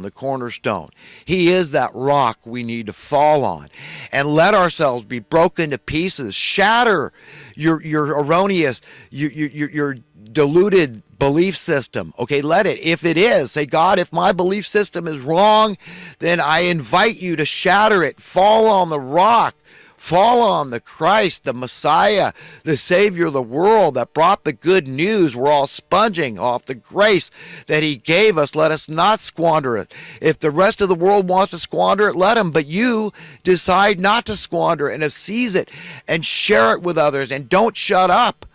the cornerstone. He is that rock we need to fall on. And let ourselves be broken to pieces. Shatter your erroneous, your diluted belief system. Okay, let it. If it is, say, God, if my belief system is wrong, then I invite you to shatter it. Fall on the rock. Fall on the Christ, the Messiah, the Savior of the world that brought the good news. We're all sponging off the grace that he gave us. Let us not squander it. If the rest of the world wants to squander it, let them. But you decide not to squander it and to seize it and share it with others, and don't shut up.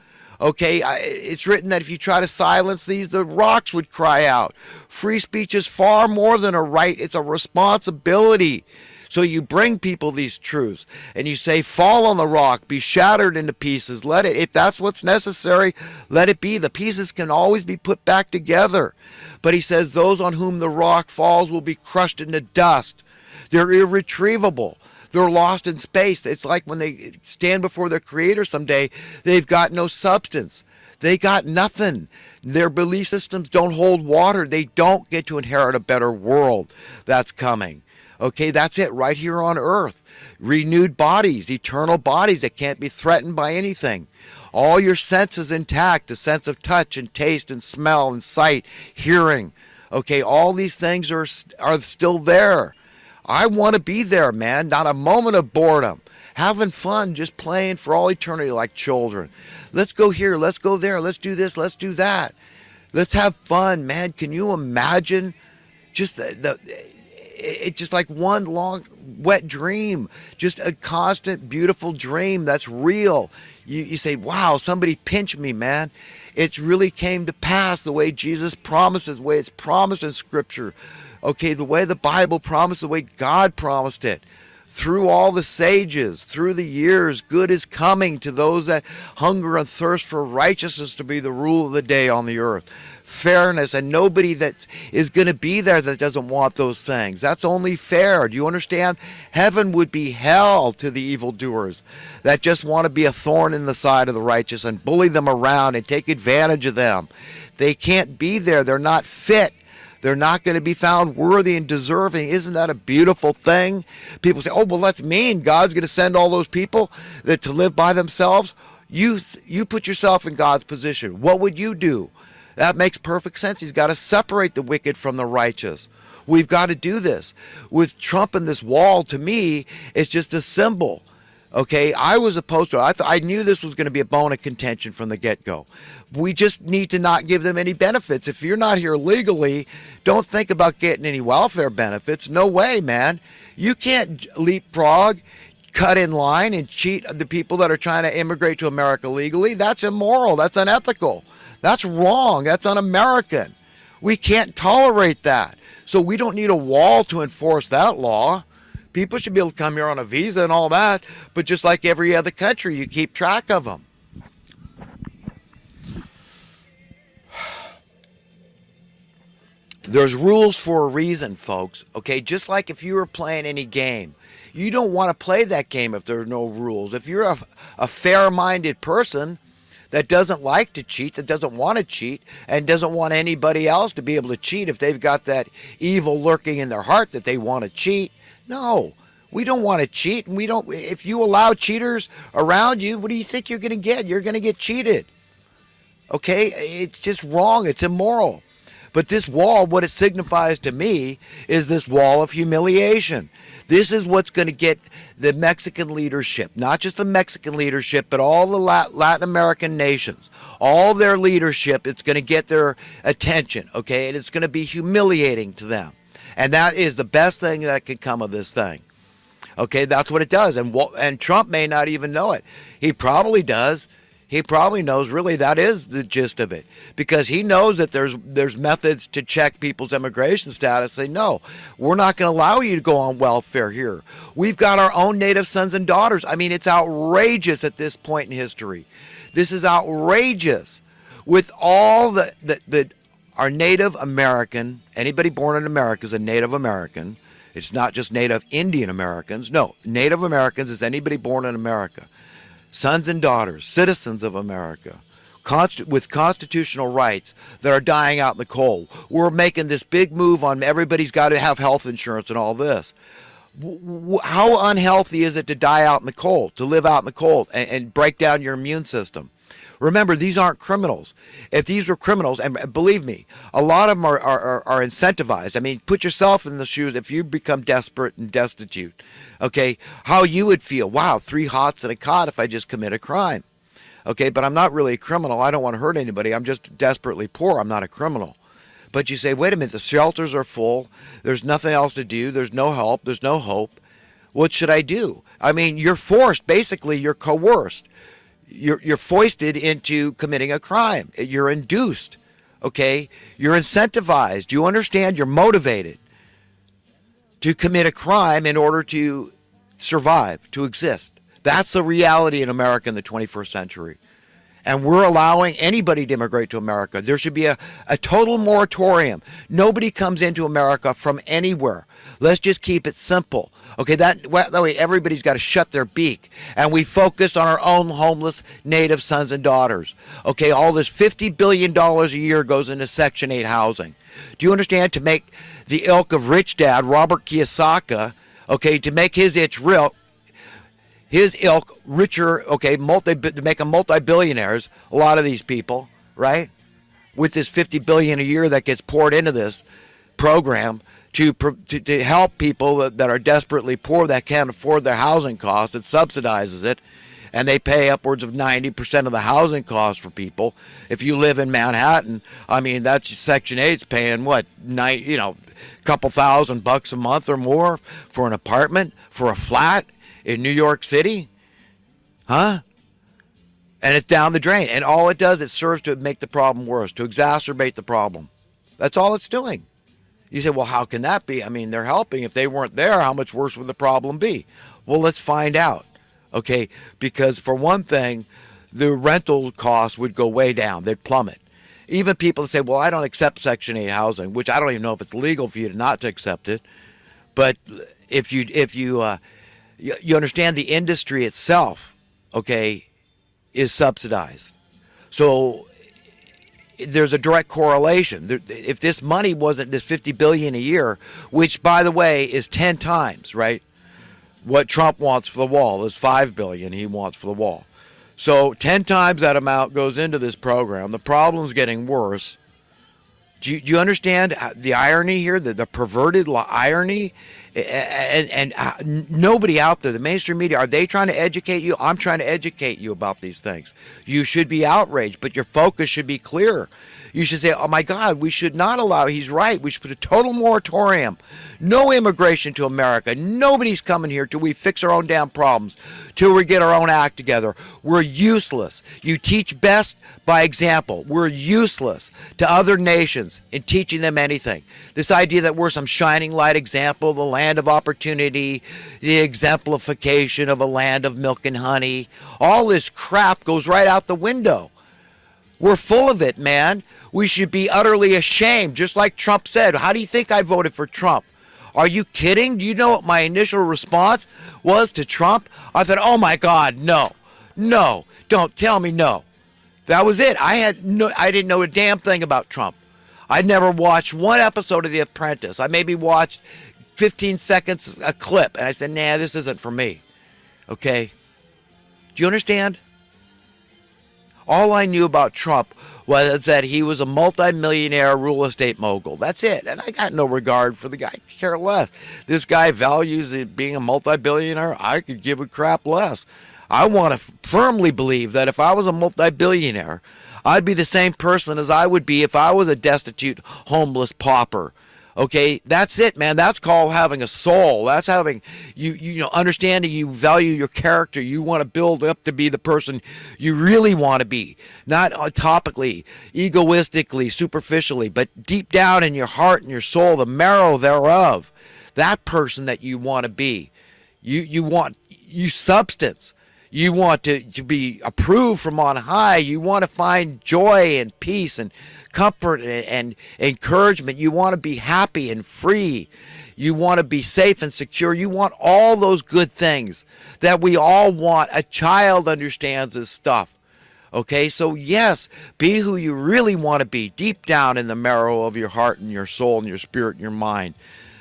Okay, it's written that if you try to silence these, the rocks would cry out. Free speech is far more than a right. It's a responsibility. So you bring people these truths and you say, fall on the rock, be shattered into pieces. Let it, if that's what's necessary, let it be. The pieces can always be put back together. But he says those on whom the rock falls will be crushed into dust. They're irretrievable. They're lost in space. It's like when they stand before their Creator someday, they've got no substance. They got nothing. Their belief systems don't hold water. They don't get to inherit a better world that's coming. Okay, that's it right here on earth. Renewed bodies, eternal bodies that can't be threatened by anything. All your senses intact, the sense of touch and taste and smell and sight, hearing. Okay, all these things are still there. I want to be there, man. Not a moment of boredom. Having fun, just playing for all eternity like children. Let's go here, let's go there, let's do this, let's do that. Let's have fun, man. Can you imagine just it's just like one long wet dream, just a constant beautiful dream that's real. You say, wow, somebody pinched me, man. It really came to pass the way Jesus promises, the way it's promised in Scripture. Okay, the way the Bible promised, the way God promised it. Through all the sages, through the years, good is coming to those that hunger and thirst for righteousness to be the rule of the day on the earth. Fairness, and nobody that is going to be there that doesn't want those things. That's only fair. Do you understand? Heaven would be hell to the evildoers that just want to be a thorn in the side of the righteous and bully them around and take advantage of them. They can't be there. They're not fit. They're not going to be found worthy and deserving. Isn't that a beautiful thing? People say, oh, well, that's mean. God's going to send all those people to live by themselves. You put yourself in God's position. What would you do? That makes perfect sense. He's got to separate the wicked from the righteous. We've got to do this. With Trump and this wall, to me, it's just a symbol. Okay, I was opposed to it. I knew this was going to be a bone of contention from the get-go. We just need to not give them any benefits. If you're not here legally, don't think about getting any welfare benefits. No way, man. You can't leapfrog, cut in line, and cheat the people that are trying to immigrate to America legally. That's immoral. That's unethical. That's wrong. That's un-American. We can't tolerate that. So we don't need a wall to enforce that law. People should be able to come here on a visa and all that, but just like every other country, you keep track of them. There's rules for a reason, folks. Okay, just like if you were playing any game, you don't want to play that game if there are no rules. If you're a fair-minded person that doesn't like to cheat, that doesn't want to cheat, and doesn't want anybody else to be able to cheat if they've got that evil lurking in their heart that they want to cheat. No, we don't want to cheat. And we don't. If you allow cheaters around you, what do you think you're going to get? You're going to get cheated. Okay, it's just wrong. It's immoral. But this wall, what it signifies to me, is this wall of humiliation. This is what's going to get the Mexican leadership, not just the Mexican leadership, but all the Latin American nations, all their leadership, it's going to get their attention, okay? And it's going to be humiliating to them. And that is the best thing that could come of this thing. Okay, that's what it does. And Trump may not even know it. He probably does. He probably knows really that is the gist of it, because he knows that there's methods to check people's immigration status. Say, no, we're not going to allow you to go on welfare here. We've got our own native sons and daughters. I mean, it's outrageous at this point in history. This is outrageous. With all our Native American, anybody born in America is a Native American. It's not just Native Indian Americans. No, Native Americans is anybody born in America. Sons and daughters, citizens of America, with constitutional rights that are dying out in the cold. We're making this big move on everybody's got to have health insurance and all this. How unhealthy is it to die out in the cold, to live out in the cold and break down your immune system? Remember, these aren't criminals. If these were criminals, and believe me, a lot of them are incentivized. I mean, put yourself in the shoes if you become desperate and destitute, okay, how you would feel. Wow, 3 hots and a cot if I just commit a crime. Okay, but I'm not really a criminal. I don't want to hurt anybody. I'm just desperately poor. I'm not a criminal. But you say, wait a minute, the shelters are full. There's nothing else to do. There's no help. There's no hope. What should I do? I mean, you're forced. Basically, you're coerced. You're foisted into committing a crime. You're induced. Okay? You're incentivized. You understand? You're motivated to commit a crime in order to survive, to exist. That's the reality in America in the 21st century. And we're allowing anybody to immigrate to America. There should be a total moratorium. Nobody comes into America from anywhere. Let's just keep it simple. Okay, that way everybody's got to shut their beak. And we focus on our own homeless native sons and daughters. Okay, all this $50 billion a year goes into Section 8 housing. Do you understand? To make the ilk of rich dad, Robert Kiyosaki, okay, to make his ilk richer, okay, to make them multi-billionaires, a lot of these people, right? With this $50 billion a year that gets poured into this program to help people that are desperately poor, that can't afford their housing costs. It subsidizes it, and they pay upwards of 90% of the housing costs for people. If you live in Manhattan, I mean, that's Section 8's paying what, a couple $1,000 a month or more for an apartment, for a flat in New York City, huh? And it's down the drain. And all it does, it serves to make the problem worse, to exacerbate the problem. That's all it's doing. You say, well, how can that be? I mean, they're helping. If they weren't there, how much worse would the problem be? Well, let's find out, okay? Because for one thing, the rental costs would go way down. They'd plummet. Even people that say, well, I don't accept Section 8 housing, which I don't even know if it's legal for you not to accept it. But if you understand the industry itself, okay, is subsidized. So there's a direct correlation. If this money wasn't this $50 billion a year, which by the way is 10 times, right, what Trump wants for the wall is $5 billion he wants for the wall. So 10 times that amount goes into this program. The problem's getting worse. Do you understand the irony here, the perverted irony? And nobody out there, the mainstream media, are they trying to educate you? I'm trying to educate you about these things. You should be outraged, but your focus should be clear. You should say, oh my God, we should not allow, he's right, we should put a total moratorium. No immigration to America. Nobody's coming here till we fix our own damn problems, till we get our own act together. We're useless. You teach best by example. We're useless to other nations in teaching them anything. This idea that we're some shining light example, the land of opportunity, the exemplification of a land of milk and honey, all this crap goes right out the window. We're full of it, man. We should be utterly ashamed, just like Trump said. How do you think I voted for Trump? Are you kidding? Do you know what my initial response was to Trump? I thought, oh my God, no, don't tell me no. That was it. I didn't know a damn thing about Trump. I'd never watched one episode of The Apprentice. I maybe watched 15 seconds a clip, and I said, nah, this isn't for me. Okay? Do you understand? All I knew about Trump was that he was a multimillionaire real estate mogul. That's it. And I got no regard for the guy. I care less. This guy values it being a multi-billionaire. I could give a crap less. I want to firmly believe that if I was a multi-billionaire, I'd be the same person as I would be if I was a destitute, homeless pauper. Okay, that's it, man. That's called having a soul. That's having you know, understanding you value your character. You want to build up to be the person you really want to be, not topically, egoistically, superficially, but deep down in your heart and your soul, the marrow thereof. That person that you want to be. You want substance. You want to be approved from on high. You want to find joy and peace and comfort and encouragement. You want to be happy and free. You want to be safe and secure. You want all those good things that we all want. A child understands this stuff. Okay, so yes, be who you really want to be, deep down in the marrow of your heart and your soul and your spirit and your mind.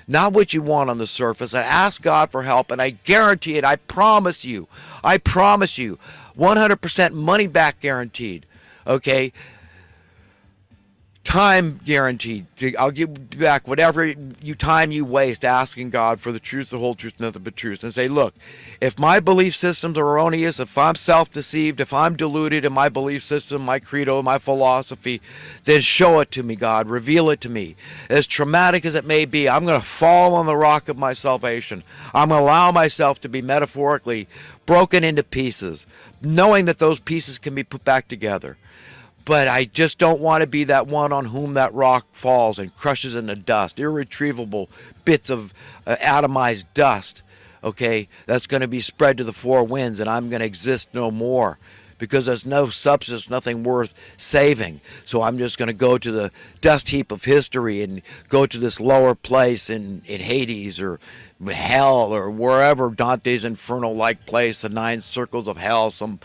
Not what you want on the surface. And ask God for help, and I guarantee it, I promise you, 100% money back guaranteed. Okay, time guaranteed. I'll give back whatever time you waste asking God for the truth, the whole truth, nothing but truth. And say, look, if my belief systems are erroneous, if I'm self-deceived, if I'm deluded in my belief system, my credo, my philosophy, then show it to me, God. Reveal it to me. As traumatic as it may be, I'm going to fall on the rock of my salvation. I'm going to allow myself to be metaphorically broken into pieces, knowing that those pieces can be put back together. But I just don't want to be that one on whom that rock falls and crushes into dust, irretrievable bits of atomized dust, okay, that's going to be spread to the four winds, and I'm going to exist no more because there's no substance, nothing worth saving. So I'm just going to go to the dust heap of history and go to this lower place in Hades or hell or wherever, Dante's infernal-like place, the nine circles of hell, some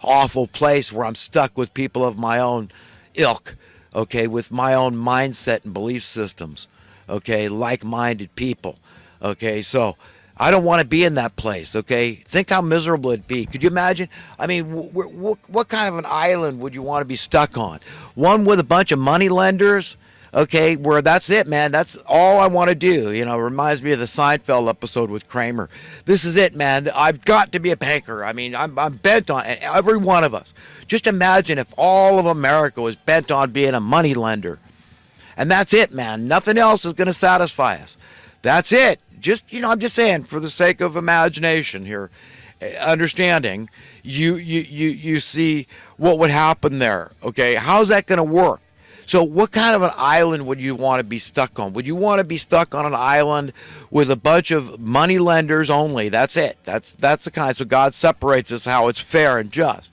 awful place where I'm stuck with people of my own ilk, okay, with my own mindset and belief systems, okay, like-minded people, okay. So I don't want to be in that place, okay. Think how miserable it'd be. Could you imagine? I mean, what kind of an island would you want to be stuck on? One with a bunch of money lenders, okay, where that's it, man. That's all I want to do. You know, reminds me of the Seinfeld episode with Kramer. This is it, man. I've got to be a banker. I mean, I'm bent on it. Every one of us. Just imagine if all of America was bent on being a money lender. And that's it, man. Nothing else is going to satisfy us. That's it. Just, you know, I'm just saying, for the sake of imagination here, understanding, you see what would happen there, okay? How's that going to work? So what kind of an island would you want to be stuck on? Would you want to be stuck on an island with a bunch of money lenders only? That's it. That's the kind. So God separates us how it's fair and just.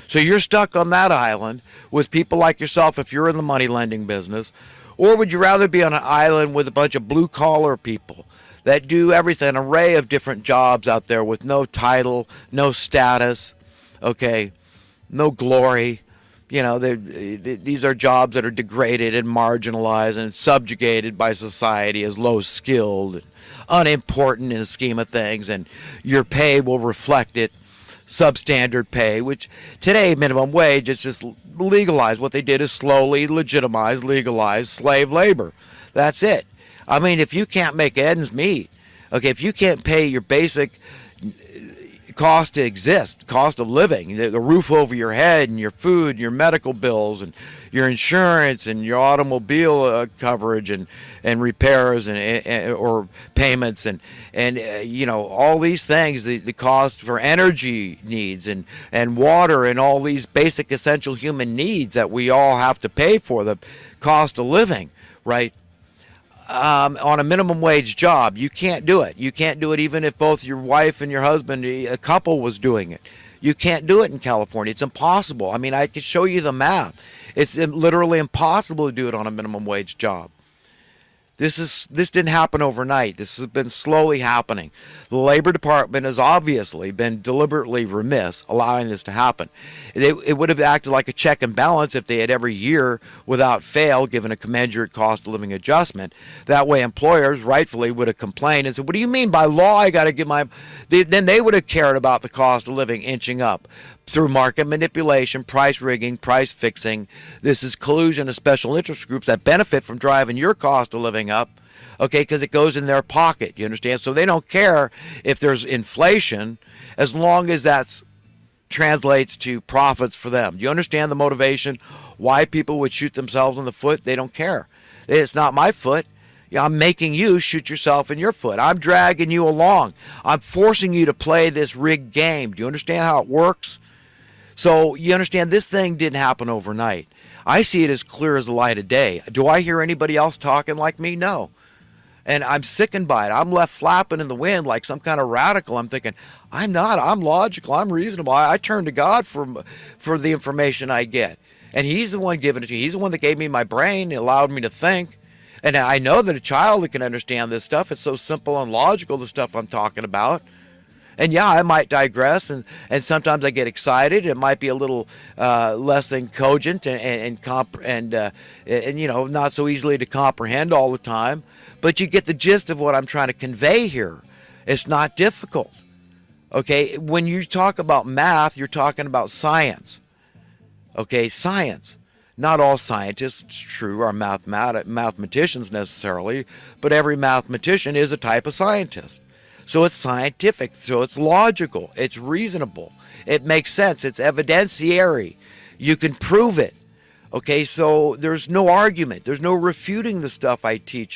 So you're stuck on that island with people like yourself if you're in the money lending business. Or would you rather be on an island with a bunch of blue collar people that do everything, an array of different jobs out there with no title, no status, okay, no glory? You know, these are jobs that are degraded and marginalized and subjugated by society as low-skilled and unimportant in the scheme of things, and your pay will reflect it, substandard pay, which today minimum wage is just legalized. What they did is slowly legalize slave labor. That's it. I mean, if you can't make ends meet, okay, if you can't pay your basic cost to exist, cost of living, the roof over your head and your food, and your medical bills and your insurance and your automobile coverage and repairs and or payments and you know, all these things, the cost for energy needs and water and all these basic essential human needs that we all have to pay for, the cost of living, right? On a minimum wage job, you can't do it. You can't do it even if both your wife and your husband, a couple, was doing it. You can't do it in California. It's impossible. I mean, I could show you the math. It's literally impossible to do it on a minimum wage job. This didn't happen overnight. This has been slowly happening. The Labor Department has obviously been deliberately remiss allowing this to happen. It would have acted like a check and balance if they had every year without fail given a commensurate cost of living adjustment. That way employers rightfully would have complained and said, what do you mean by law I got to give my... Then they would have cared about the cost of living inching up through market manipulation, price rigging, price fixing. This is collusion of special interest groups that benefit from driving your cost of living up, okay, because it goes in their pocket, you understand? So they don't care if there's inflation as long as that translates to profits for them. Do you understand the motivation why people would shoot themselves in the foot? They don't care. It's not my foot. I'm making you shoot yourself in your foot. I'm dragging you along. I'm forcing you to play this rigged game. Do you understand how it works? So you understand this thing didn't happen overnight. I see it as clear as the light of day. Do I hear anybody else talking like me? No. And I'm sickened by it. I'm left flapping in the wind like some kind of radical. I'm thinking, I'm not. I'm logical. I'm reasonable. I turn to God for the information I get. And he's the one giving it to me. He's the one that gave me my brain, allowed me to think. And I know that a child that can understand this stuff, it's so simple and logical, the stuff I'm talking about. And yeah, I might digress, and sometimes I get excited. It might be a little less than cogent and not so easily to comprehend all the time. But you get the gist of what I'm trying to convey here. It's not difficult. Okay, when you talk about math, you're talking about science. Okay, science. Not all scientists, it's true, are mathematicians necessarily, but every mathematician is a type of scientist. So it's scientific, so it's logical, it's reasonable, it makes sense, it's evidentiary. You can prove it. Okay, so there's no argument, there's no refuting the stuff I teach and